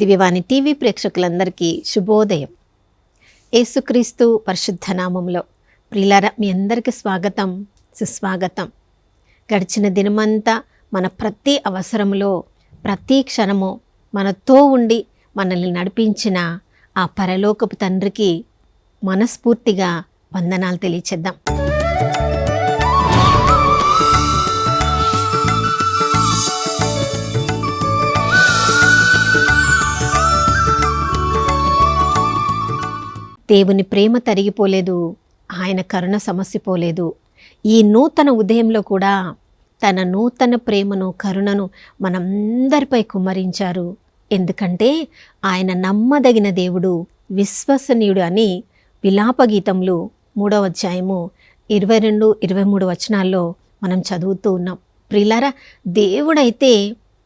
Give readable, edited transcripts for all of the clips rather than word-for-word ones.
దివ్యవాణి TV ప్రేక్షకులందరికీ శుభోదయం. యేసుక్రీస్తు పరిశుద్ధ నామంలో ప్రియులారా, మీ అందరికీ స్వాగతం, సుస్వాగతం. గడిచిన దినమంతా మన ప్రతి అవసరంలో ప్రతి క్షణము మనతో ఉండి మనల్ని నడిపించిన ఆ పరలోకపు తండ్రికి మనస్ఫూర్తిగా వందనాలు తెలియచేద్దాం. దేవుని ప్రేమ తరిగిపోలేదు, ఆయన కరుణ సమసిపోలేదు. ఈ నూతన ఉదయంలో కూడా తన నూతన ప్రేమను, కరుణను మనందరిపై కుమ్మరించారు. ఎందుకంటే ఆయన నమ్మదగిన దేవుడు, విశ్వసనీయుడు అని విలాపగీతంలో 3వ అధ్యాయము 22, 23 వచనాల్లో మనం చదువుతూ ఉన్నాం. ప్రియులారా, దేవుడైతే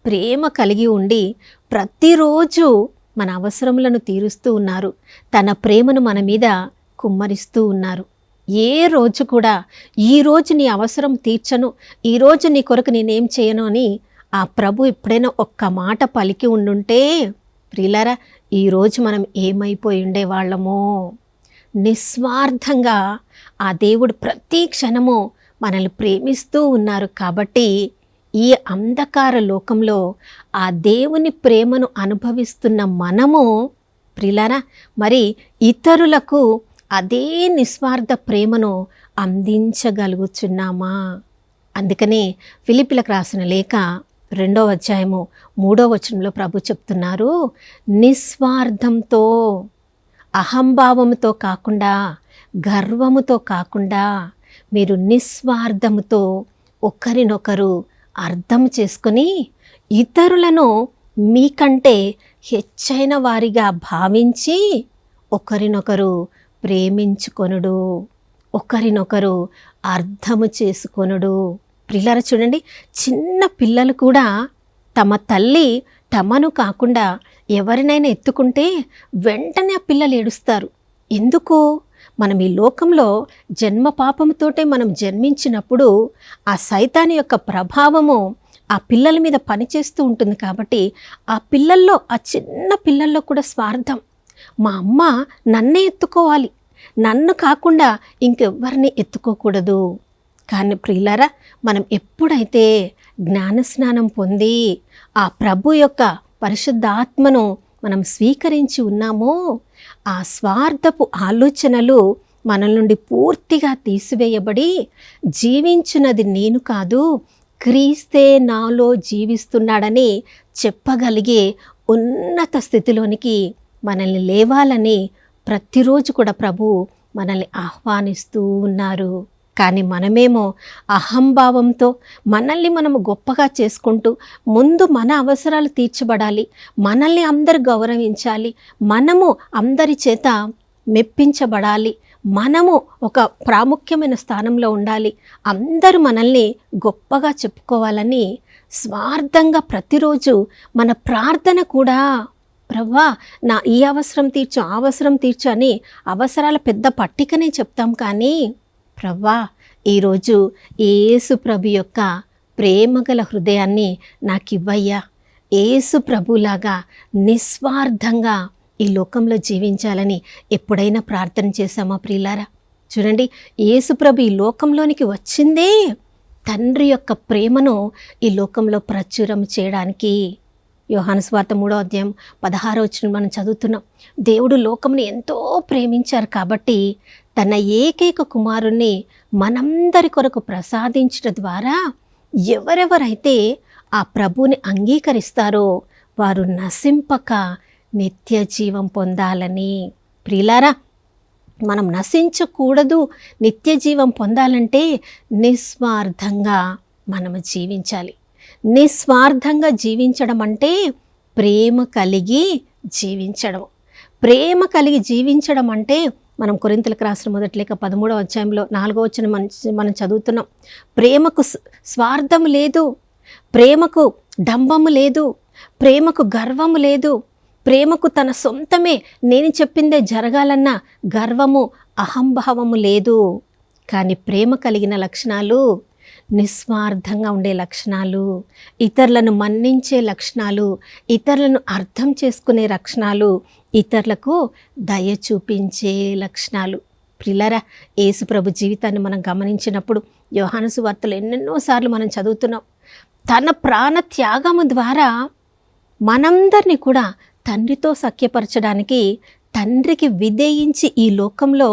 ప్రేమ కలిగి ఉండి ప్రతిరోజు మన అవసరములను తీరుస్తూ ఉన్నారు. తన ప్రేమను మన మీద కుమ్మరిస్తూ ఉన్నారు. ఏ రోజు కూడా ఈరోజు నీ అవసరం తీర్చను, ఈరోజు నీ కొరకు నేనేం చేయను అని ఆ ప్రభు ఎప్పుడైనా ఒక్క మాట పలికి ఉండుంటే ప్రియులారా, ఈరోజు మనం ఏమైపోయి ఉండేవాళ్ళమో. నిస్వార్థంగా ఆ దేవుడు ప్రతి క్షణము మనల్ని ప్రేమిస్తూ ఉన్నారు. కాబట్టి ఈ అంధకార లోకంలో ఆ దేవుని ప్రేమను అనుభవిస్తున్న మనము ప్రియులారా, మరి ఇతరులకు అదే నిస్వార్థ ప్రేమను అందించగలుగుచున్నామా? అందుకనే ఫిలిప్పీలకు రాసిన లేఖ 2వ అధ్యాయము 3వ వచనంలో ప్రభు చెప్తున్నారు, నిస్వార్థంతో, అహంభావముతో కాకుండా, గర్వముతో కాకుండా మీరు నిస్వార్థముతో ఒకరినొకరు అర్థం చేసుకొని ఇతరులను మీకంటే హెచ్చైన వారిగా భావించి ఒకరినొకరు ప్రేమించుకొనుడు, ఒకరినొకరు అర్థము చేసుకొనుడు. పిల్లలు చూడండి, చిన్న పిల్లలు కూడా తమ తల్లి తమను కాకుండా ఎవరినైనా ఎత్తుకుంటే వెంటనే ఆ పిల్లలు ఏడుస్తారు. ఎందుకు? మనం ఈ లోకంలో జన్మ పాపంతోటే మనం జన్మించినప్పుడు ఆ సైతాని యొక్క ప్రభావము ఆ పిల్లల మీద పనిచేస్తూ ఉంటుంది. కాబట్టి ఆ పిల్లల్లో, ఆ చిన్న పిల్లల్లో కూడా స్వార్థం. మా అమ్మ నన్నే ఎత్తుకోవాలి, నన్ను కాకుండా ఇంకెవ్వరిని ఎత్తుకోకూడదు. కానీ ప్రియులారా, మనం ఎప్పుడైతే జ్ఞానస్నానం పొంది ఆ ప్రభు యొక్క పరిశుద్ధాత్మను మనం స్వీకరించి ఉన్నామో, ఆ స్వార్థపు ఆలోచనలు మన నుండి పూర్తిగా తీసివేయబడి జీవించున్నది నేను కాదు, క్రీస్తే నాలో జీవిస్తున్నాడని చెప్పగలిగే ఉన్నత స్థితిలోనికి మనల్ని లేవాలని ప్రతిరోజు కూడా ప్రభు మనల్ని ఆహ్వానిస్తూ ఉన్నారు. కానీ మనమేమో అహంభావంతో మనల్ని మనము గొప్పగా చేసుకుంటూ ముందు మన అవసరాలు తీర్చబడాలి, మనల్ని అందరు గౌరవించాలి, మనము అందరి చేత మెప్పించబడాలి, మనము ఒక ప్రాముఖ్యమైన స్థానంలో ఉండాలి, అందరూ మనల్ని గొప్పగా చెప్పుకోవాలని స్వార్థంగా ప్రతిరోజు మన ప్రార్థన కూడా ప్రభువా నా ఈ అవసరం తీర్చు, ఆ అవసరం తీర్చు అని అవసరాల పెద్ద పట్టికనే చెప్తాం. కానీ ప్రభువా, ఈరోజు యేసు ప్రభు యొక్క ప్రేమగల హృదయాన్ని నాకు ఇవ్వయ్యా, యేసు ప్రభులాగా నిస్వార్థంగా ఈ లోకంలో జీవించాలని ఎప్పుడైనా ప్రార్థన చేశామా ప్రియులారా? చూడండి, యేసు ప్రభు ఈ లోకంలోనికి వచ్చిందే తండ్రి యొక్క ప్రేమను ఈ లోకంలో ప్రచురం చేయడానికి. యోహాను సువార్త 3వ అధ్యాయం 16వ వచనం మనం చదువుతున్నాం. దేవుడు లోకంని ఎంతో ప్రేమించారు కాబట్టి తన ఏకైక కుమారుణ్ణి మనందరి కొరకు ప్రసాదించడం ద్వారా ఎవరెవరైతే ఆ ప్రభుని అంగీకరిస్తారో వారు నశింపక నిత్య జీవం పొందాలని. ప్రియులారా, మనం నశించకూడదు, నిత్య జీవం పొందాలంటే నిస్వార్థంగా మనము జీవించాలి. నిస్వార్థంగా జీవించడం అంటే ప్రేమ కలిగి జీవించడం. ప్రేమ కలిగి జీవించడం అంటే మనం కొరింథీయులకు రాసిన మొదటి లేఖ 13వ అధ్యాయంలో 4వ వచనం మనం చదువుతున్నాం. ప్రేమకు స్వార్థము లేదు, ప్రేమకు డంబము లేదు, ప్రేమకు గర్వము లేదు, ప్రేమకు తన సొంతమే నేను చెప్పిందే జరగాలన్న గర్వము, అహంభావము లేదు. కానీ ప్రేమ కలిగిన లక్షణాలు నిస్వార్థంగా ఉండే లక్షణాలు, ఇతరులను మన్నించే లక్షణాలు, ఇతరులను అర్థం చేసుకునే లక్షణాలు, ఇతరులకు దయ చూపించే లక్షణాలు. ప్రియులారా, యేసుప్రభు జీవితాన్ని మనం గమనించినప్పుడు యోహాను సువార్తలో ఎన్నెన్నోసార్లు మనం చదువుతున్నాం. తన ప్రాణ త్యాగము ద్వారా మనందరినీ కూడా తండ్రితో సఖ్యపరచడానికి తండ్రికి విధేయించి ఈ లోకంలో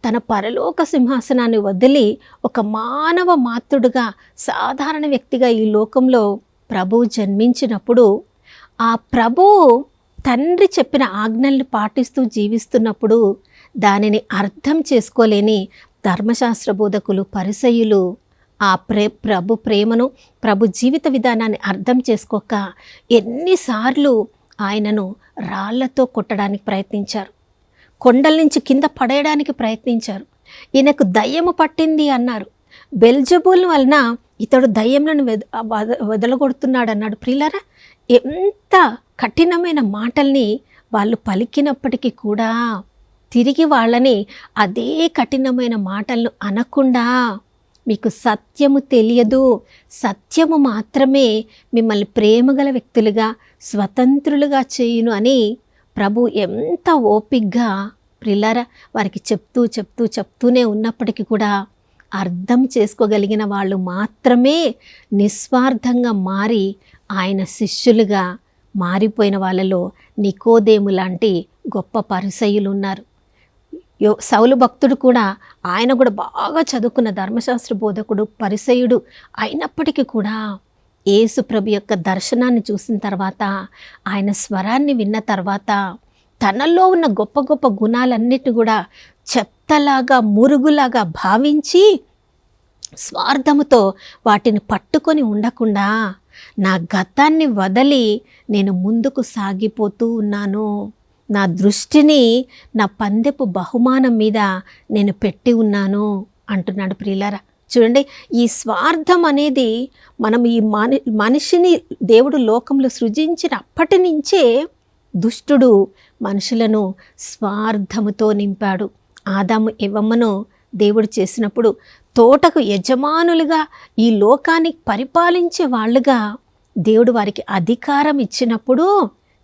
తన పరలోక సింహాసనాన్ని వదిలి ఒక మానవ మాతృడుగా, సాధారణ వ్యక్తిగా ఈ లోకంలో ప్రభువు జన్మించినప్పుడు, ఆ ప్రభువు తండ్రి చెప్పిన ఆజ్ఞల్ని పాటిస్తూ జీవిస్తున్నప్పుడు దానిని అర్థం చేసుకోలేని ధర్మశాస్త్ర బోధకులు, పరిసయ్యులు ఆ ప్రభు ప్రేమను, ప్రభు జీవిత విధానాన్ని అర్థం చేసుకోక ఎన్నిసార్లు ఆయనను రాళ్లతో కొట్టడానికి ప్రయత్నించారు, కొండల నుంచి కింద పడేయడానికి ప్రయత్నించారు. ఈయనకు దయ్యము పట్టింది అన్నారు. బెల్జబూల్ వలన ఇతడు దయ్యంలను వదలగొడుతున్నాడు అన్నాడు. ప్రియులారా, ఎంత కఠినమైన మాటల్ని వాళ్ళు పలికినప్పటికీ కూడా తిరిగి వాళ్ళని అదే కఠినమైన మాటలను అనకుండా, మీకు సత్యము తెలియదు, సత్యము మాత్రమే మిమ్మల్ని ప్రేమగల వ్యక్తులుగా, స్వతంత్రులుగా చేయును అని ప్రభు ఎంత ఓపిగ్గా ప్రియులారా వారికి చెప్తూనే ఉన్నప్పటికీ కూడా అర్థం చేసుకోగలిగిన వాళ్ళు మాత్రమే నిస్వార్థంగా మారి ఆయన శిష్యులుగా మారిపోయిన వాళ్ళలో నికోదేము లాంటి గొప్ప పరిసయ్యులు ఉన్నారు. సౌలు భక్తుడు కూడా, ఆయన కూడా బాగా చదువుకున్న ధర్మశాస్త్ర బోధకుడు, పరిసయ్యుడు అయినప్పటికీ కూడా యేసు ప్రభు యొక్క దర్శనాన్ని చూసిన తర్వాత, ఆయన స్వరాన్ని విన్న తర్వాత తనలో ఉన్న గొప్ప గొప్ప గుణాలన్నిటిని కూడా చెత్తలాగా, మురుగులాగా భావించి స్వార్థముతో వాటిని పట్టుకొని ఉండకుండా, నా గతాన్ని వదిలి నేను ముందుకు సాగిపోతూ ఉన్నాను, నా దృష్టిని నా పందెపు బహుమానం మీద నేను పెట్టి ఉన్నాను అంటున్నాడు. ప్రియులారా, చూడండి, ఈ స్వార్థం అనేది మనం ఈ మనిషిని దేవుడు లోకంలో సృజించిన అప్పటి నుంచే దుష్టుడు మనుషులను స్వార్థముతో నింపాడు. ఆదాము ఎవ్వమ్మను దేవుడు చేసినప్పుడు తోటకు యజమానులుగా, ఈ లోకాన్ని పరిపాలించే వాళ్ళుగా దేవుడు వారికి అధికారం ఇచ్చినప్పుడు,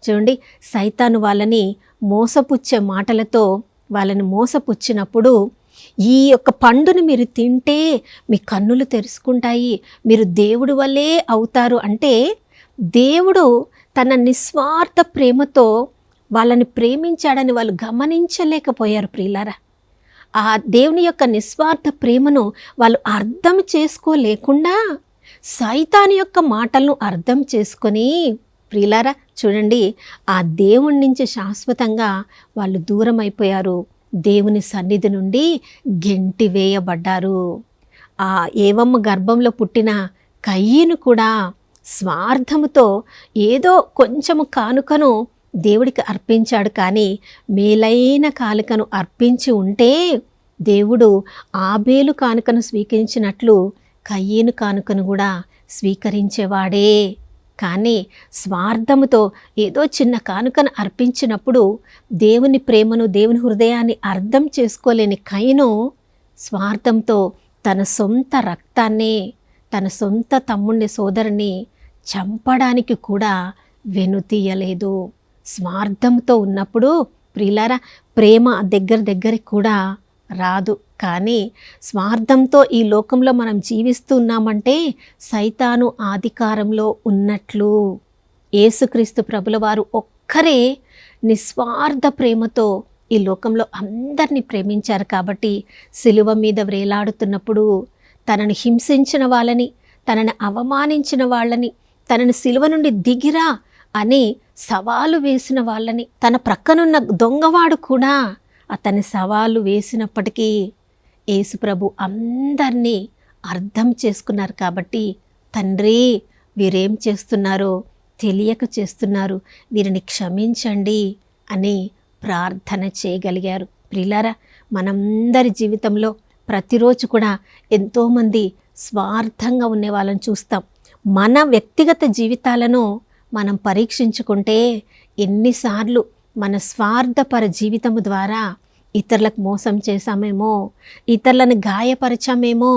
చూడండి, సైతాను వాళ్ళని మోసపుచ్చే మాటలతో వాళ్ళని మోసపుచ్చినప్పుడు, ఈ యొక్క పండుని మీరు తింటే మీ కన్నులు తెరుచుకుంటాయి, మీరు దేవుడి వల్లే అవుతారు అంటే, దేవుడు తన నిస్వార్థ ప్రేమతో వాళ్ళని ప్రేమించాడని వాళ్ళు గమనించలేకపోయారు. ప్రియులారా, ఆ దేవుని యొక్క నిస్వార్థ ప్రేమను వాళ్ళు అర్థం చేసుకోలేకుండా సైతాను యొక్క మాటలను అర్థం చేసుకొని, ప్రియులారా చూడండి, ఆ దేవుని నుంచి శాశ్వతంగా వాళ్ళు దూరం అయిపోయారు. దేవుని సన్నిధి నుండి గెంటి వేయబడ్డారు. ఆ ఏవమ్మ గర్భంలో పుట్టిన కయ్యను కూడా స్వార్థముతో ఏదో కొంచెము కానుకను దేవుడికి అర్పించాడు. కానీ మేలైన కానుకను అర్పించి ఉంటే దేవుడు ఆబేలు కానుకను స్వీకరించినట్లు కయ్యను కానుకను కూడా స్వీకరించేవాడే. కానీ స్వార్థముతో ఏదో చిన్న కానుకను అర్పించినప్పుడు దేవుని ప్రేమను, దేవుని హృదయాన్ని అర్థం చేసుకోలేని కయ్యను స్వార్థంతో తన సొంత రక్తాన్ని, తన సొంత తమ్ముడిని, సోదరుని చంపడానికి కూడా వెనుతీయలేదు. స్వార్థంతో ఉన్నప్పుడు ప్రియులారా, ప్రేమ దగ్గరికి కూడా రాదు. కానీ స్వార్థంతో ఈ లోకంలో మనం జీవిస్తూ ఉన్నామంటే సైతాను అధికారంలో ఉన్నట్లు. యేసుక్రీస్తు ప్రభుల వారు ఒక్కరే నిస్వార్థ ప్రేమతో ఈ లోకంలో అందరినీ ప్రేమించారు. కాబట్టి సిలువ మీద వ్రేలాడుతున్నప్పుడు తనను హింసించిన వాళ్ళని, తనని అవమానించిన వాళ్ళని, తనని సిలువ నుండి దిగిరా అని సవాలు వేసిన వాళ్ళని, తన ప్రక్కనున్న దొంగవాడు కూడా అతని సవాలు వేసినప్పటికీ యేసుప్రభు అందరినీ అర్థం చేసుకున్నారు. కాబట్టి తండ్రి, వీరేం చేస్తున్నారో తెలియక చేస్తున్నారు, వీరిని క్షమించండి అని ప్రార్థన చేయగలిగారు. ప్రియులారా, మనందరి జీవితంలో ప్రతిరోజు కూడా ఎంతోమంది స్వార్థంగా ఉండే వాళ్ళని చూస్తాం. మన వ్యక్తిగత జీవితాలను మనం పరీక్షించుకుంటే ఎన్నిసార్లు మన స్వార్థపర జీవితము ద్వారా ఇతరులకు మోసం చేశామేమో, ఇతరులను గాయపరిచామేమో,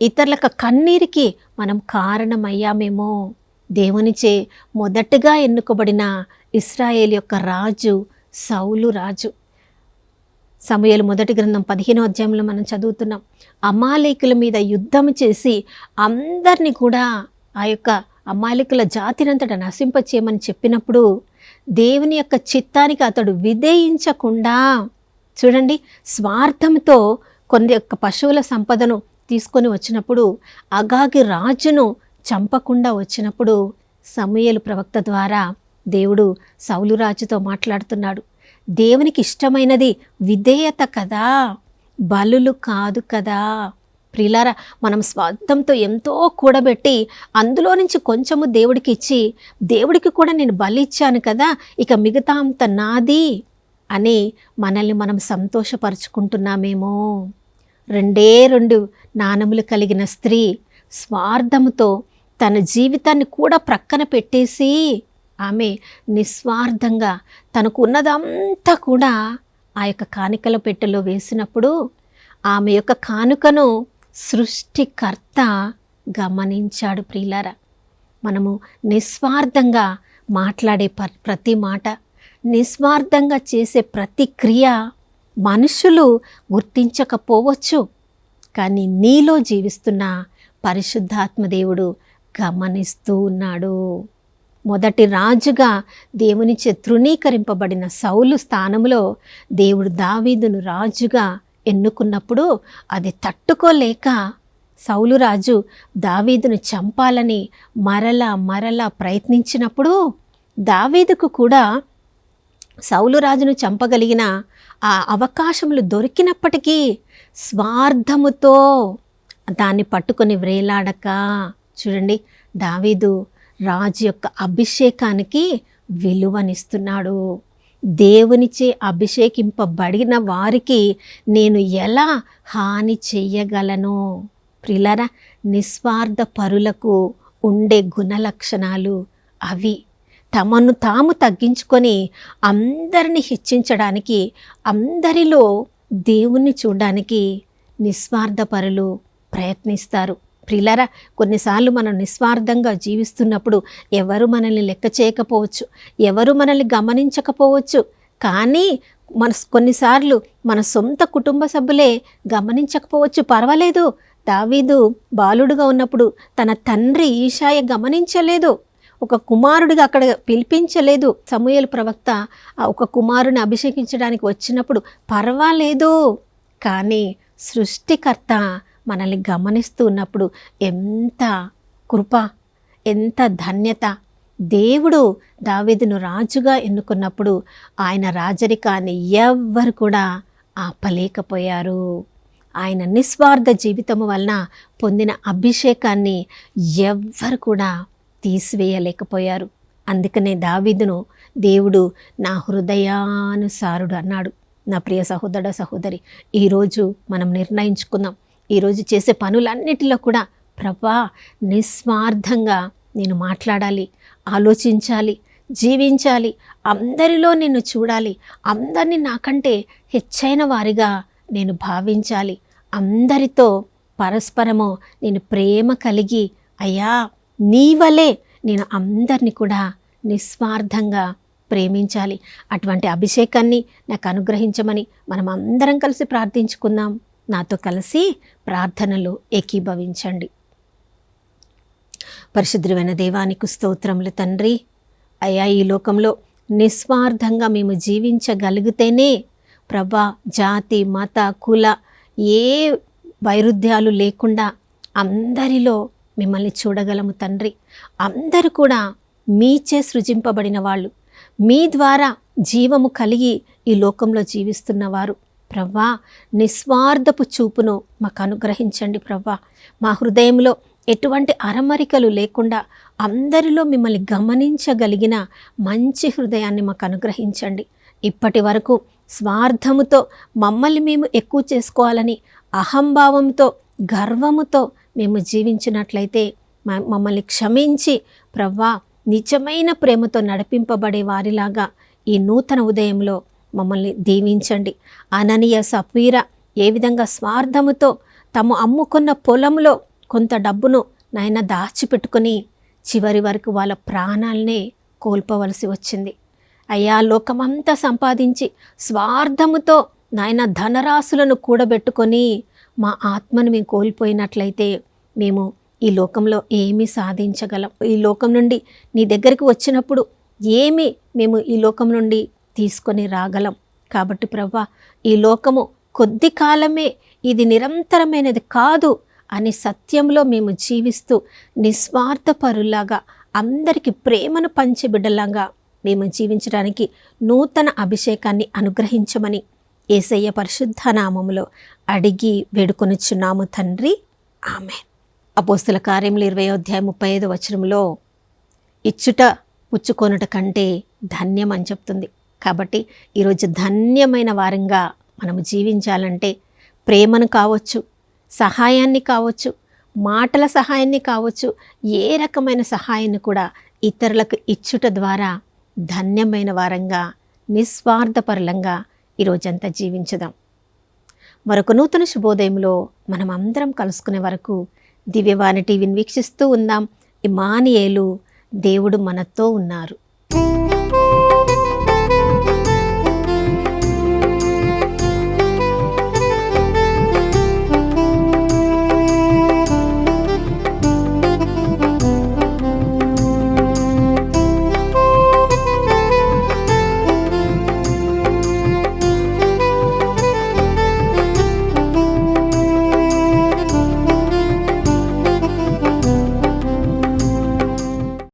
ఇతరులకు కన్నీరికి మనం కారణమయ్యామేమో. దేవునిచే మొదటగా ఎన్నుకోబడిన ఇశ్రాయేలు యొక్క రాజు సౌలు రాజు. సమూయేలు మొదటి గ్రంథం 15వ అధ్యాయంలో మనం చదువుతున్నాం. అమాలేకుల మీద యుద్ధం చేసి అందరినీ కూడా ఆ యొక్క అమాలేకుల జాతినంతటా నశింపచేయమని చెప్పినప్పుడు దేవుని యొక్క చిత్తానికి అతడు విధేయించకుండా, చూడండి, స్వార్థంతో కొన్ని యొక్క పశువుల సంపదను తీసుకొని వచ్చినప్పుడు, అగాగి రాజును చంపకుండా వచ్చినప్పుడు సమూయేలు ప్రవక్త ద్వారా దేవుడు సౌలు రాజుతో మాట్లాడుతున్నాడు. దేవునికి ఇష్టమైనది విధేయత కదా, బలులు కాదు కదా. ప్రియులారా, మనం స్వార్థంతో ఎంతో కూడబెట్టి అందులో నుంచి కొంచెము దేవుడికి ఇచ్చి, దేవుడికి కూడా నేను బలి ఇచ్చాను కదా, ఇక మిగతా అంత నాది అని మనల్ని మనం సంతోషపరుచుకుంటున్నామేమో. 2 నాణములు కలిగిన స్త్రీ స్వార్థముతో తన జీవితాన్ని కూడా ప్రక్కన పెట్టేసి ఆమె నిస్వార్థంగా తనకు ఉన్నదంతా కూడా ఆ యొక్క కానుకల పెట్టెలో వేసినప్పుడు ఆమె యొక్క కానుకను సృష్టికర్త గమనించాడు. ప్రియులారా, మనము నిస్వార్థంగా మాట్లాడే ప్రతి మాట, నిస్వార్థంగా చేసే ప్రతి క్రియ మనుషులు గుర్తించకపోవచ్చు, కానీ నీలో జీవిస్తున్న పరిశుద్ధాత్మ దేవుడు గమనిస్తూ ఉన్నాడు. మొదటి రాజుగా దేవునిచే తృణీకరింపబడిన సౌలు స్థానంలో దేవుడు దావీదును రాజుగా ఎన్నుకున్నప్పుడు అది తట్టుకోలేక సౌలు రాజు దావీదును చంపాలని మరలా ప్రయత్నించినప్పుడు దావీదుకు కూడా సౌలు రాజును చంపగలిగిన ఆ అవకాశములు దొరికినప్పటికీ స్వార్థముతో దాన్ని పట్టుకొని వ్రేలాడక, చూడండి, దావీదు రాజు యొక్క అభిషేకానికి విలువనిస్తున్నాడు. దేవునిచే అభిషేకింపబడిన వారికి నేను ఎలా హాని చెయ్యగలను? ప్రియులారా, నిస్వార్థ పరులకు ఉండే గుణలక్షణాలు అవి. తమను తాము తగ్గించుకొని అందరిని హెచ్చించడానికి, అందరిలో దేవుణ్ణి చూడడానికి నిస్వార్థ పరులు ప్రయత్నిస్తారు. ప్రియులారా, కొన్నిసార్లు మనం నిస్వార్థంగా జీవిస్తున్నప్పుడు ఎవరు మనల్ని లెక్క చేయకపోవచ్చు, ఎవరు మనల్ని గమనించకపోవచ్చు, కానీ కొన్నిసార్లు మన సొంత కుటుంబ సభ్యులే గమనించకపోవచ్చు. పర్వాలేదు, దావీదు బాలుడుగా ఉన్నప్పుడు తన తండ్రి ఈషాయ గమనించలేదు, ఒక కుమారుడిగా అక్కడ పిలిపించలేదు. సమూయేలు ప్రవక్త ఒక కుమారుని అభిషేకించడానికి వచ్చినప్పుడు పర్వాలేదు, కానీ సృష్టికర్త మనల్ని గమనిస్తూ ఉన్నప్పుడు ఎంత కృప, ఎంత ధన్యత. దేవుడు దావీదును రాజుగా ఎన్నుకున్నప్పుడు ఆయన రాజరికాన్ని ఎవ్వరు కూడా ఆపలేకపోయారు. ఆయన నిస్వార్థ జీవితము వలన పొందిన అభిషేకాన్ని ఎవ్వరు కూడా తీసివేయలేకపోయారు. అందుకనే దావీదును దేవుడు నా హృదయానుసారుడు అన్నాడు. నా ప్రియ సహోదర సహోదరి, ఈరోజు మనం నిర్ణయించుకుందాం, ఈరోజు చేసే పనులన్నిటిలో కూడా ప్రభా నిస్వార్థంగా నేను మాట్లాడాలి, ఆలోచించాలి, జీవించాలి, అందరిలో నిన్ను చూడాలి, అందరినీ నాకంటే హెచ్చైన వారిగా నేను భావించాలి, అందరితో పరస్పరము నేను ప్రేమ కలిగి అయ్యా నీ వలే నేను అందరినీ కూడా నిస్వార్థంగా ప్రేమించాలి. అటువంటి అభిషేకాన్ని నాకు అనుగ్రహించమని మనం అందరం కలిసి ప్రార్థించుకుందాం. నాతో కలిసి ప్రార్థనలు ఏకీభవించండి. పరిశుద్ధమైన దేవానికి స్తోత్రములు తండ్రి. అయ్యా, ఈ లోకంలో నిస్వార్థంగా మేము జీవించగలిగితేనే ప్రభా జాతి, మత, కుల ఏ వైరుధ్యాలు లేకుండా అందరిలో మిమ్మల్ని చూడగలము తండ్రి. అందరూ కూడా మీచే సృజింపబడిన వాళ్ళు, మీ ద్వారా జీవము కలిగి ఈ లోకంలో జీవిస్తున్నవారు. ప్రభా, నిస్వార్థపు చూపును మాకు అనుగ్రహించండి ప్రభా. మా హృదయంలో ఎటువంటి అరమరికలు లేకుండా అందరిలో మిమ్మల్ని గమనించగలిగిన మంచి హృదయాన్ని మాకు అనుగ్రహించండి. ఇప్పటి వరకు స్వార్థముతో మమ్మల్ని మేము ఎక్కువ చేసుకోవాలని అహంభావంతో, గర్వముతో మేము జీవించినట్లయితే మమ్మల్ని క్షమించి ప్రభా నిజమైన ప్రేమతో నడిపింపబడే వారిలాగా ఈ నూతన ఉదయంలో మమ్మల్ని దీవించండి. అననీయ సఫీరా ఏ విధంగా స్వార్థముతో తాము అమ్ముకున్న పొలంలో కొంత డబ్బును నాయన దాచిపెట్టుకొని చివరి వరకు వాళ్ళ ప్రాణాలనే కోల్పోవలసి వచ్చింది. అయ్యా, లోకమంతా సంపాదించి స్వార్థముతో నాయన ధనరాశులను కూడబెట్టుకొని మా ఆత్మను మేము కోల్పోయినట్లయితే మేము ఈ లోకంలో ఏమి సాధించగలం? ఈ లోకం నుండి నీ దగ్గరికి వచ్చినప్పుడు ఏమి మేము ఈ లోకం నుండి తీసుకొని రాగలం? కాబట్టి ప్రభువా, ఈ లోకము కొద్ది కాలమే, ఇది నిరంతరమైనది కాదు అని సత్యంలో మేము జీవిస్తూ నిస్వార్థపరులాగా అందరికీ ప్రేమను పంచే బిడ్డలాగా మేము జీవించడానికి నూతన అభిషేకాన్ని అనుగ్రహించమని యేసయ్య పరిశుద్ధ నామములో అడిగి వేడుకొనుచున్నాము తండ్రి, ఆమేన్. అపోస్తుల కార్యములు 20:35 ఇచ్చుట పుచ్చుకొనుట కంటే ధన్యం అని చెప్తుంది. కాబట్టి ఈరోజు ధన్యమైన వారంగా మనము జీవించాలంటే ప్రేమను కావచ్చు, సహాయాన్ని కావచ్చు, మాటల సహాయాన్ని కావచ్చు, ఏ రకమైన సహాయాన్ని కూడా ఇతరులకు ఇచ్చుట ద్వారా ధన్యమైన వారంగా నిస్వార్థపరులంగా ఈరోజంతా జీవించుదాం. మరొక నూతన శుభోదయంలో మనం అందరం కలుసుకునే వరకు దివ్యవాణి టీవీని వీక్షిస్తూ ఉందాం. ఇమ్మానుయేలు, దేవుడు మనతో ఉన్నారు.